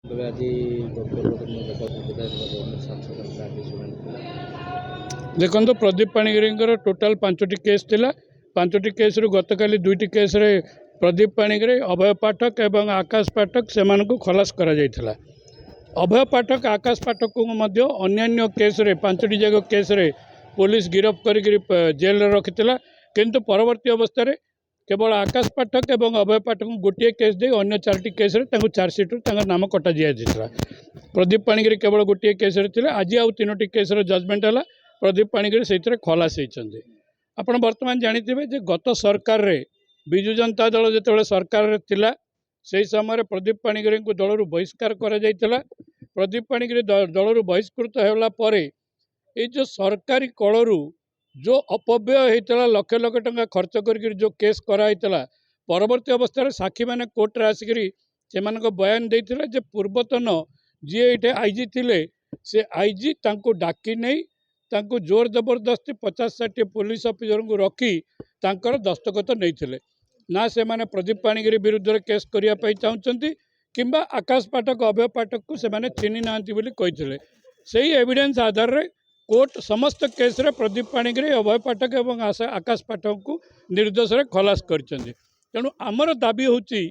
ତେବେ ଆଜି ପୂର୍ବତନ ବିଧାୟକ ସାଂସଦ ଆଜି ଶୁଣାଣି ଥିଲା। देखो प्रदीप पाणिग्री टोटाल 5टी केस थिला। 5टी केस रु गतकाली 2टी केस रे प्रदीप पाणिग्री अभय पाठक एवं आकाश पाठक से खलास करा जायथिला। अभय पाठक आकाश पाठक को मध्य अन्यान्य केस रे 5टी जगह केस रे पुलिस गिरफ्त कर जेल रे रखिथिला। किंतु परवर्ती अवस्था रे केवल आकाश पाठक एवं अभय पाठक गोटे केस दे अन्य 4टी केस रे चार्जसीट नाम कटा जाइथिला। प्रदीप पाणिग्री केवल गोटे केस रे थिले। आज आउ 3टी केस रे जजमेंट हला। प्रदीप पाणिग्री से खलास होती। आप बर्तमान जानिथिबे जे गत सरकार रे विजु जनता दल जिते सरकार रे थिला से समय प्रदीप पाणिग्री को दलरू बहिष्कार करा जायतिला। प्रदीप पाणिग्री दलरू बहिष्कृत होला परे ये जो सरकारी कलरू जो अपव्यय होता लक्ष लक्ष टंका खर्च कर जो केस कराइला परवर्ती अवस्था साक्षी मैंने कोर्ट रे आसिक से बयान देते जे पूर्वतन जी ये आईजी थिले से आईजी तांको डाकी नहीं तांको जोर जबरदस्ती 50-60 पुलिस ऑफिसर को रखी तांकर दस्तखत नहीं ना से माने प्रदीप पाणिग्री विरुद्ध में केस करने चाहते किंबा आकाश पाठक अभय पाठक को से माने चिन्ही नांती बोली कहिथिले। सही एविडेंस आधार रे कोर्ट समस्त केस रे प्रदीप पाणिग्री अभय पाठक एवं आकाश पाठक को निर्दोष रे खलास करछन्ती। तेणु आमर दाबी होची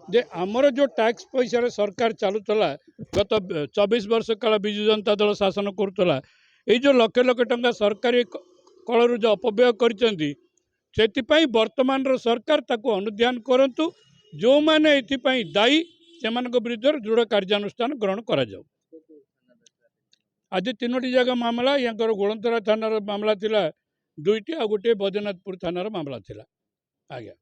जे आमर जो टैक्स पैसा रे सरकार चलुतला गत 24 वर्ष काल विजु जनता दल शासन करुतला ये जो लक्ष लक्ष टंका सरकारी कलरू जो अपव्यय करछन्ती सेतिपाई वर्तमान रो सरकार ताको अनुध्यान करंतु। जो माने एथिपाई दायी सेमानक विरुद्ध दृढ़ कार्यानुष्ठान ग्रहण करा जाऊ। आज 3टी जगह मामला यांकर गोलंतरा थानार मामला थिला 2टी आ गोटे बैद्यनाथपुर थानार मामला थिला। आज्ञा।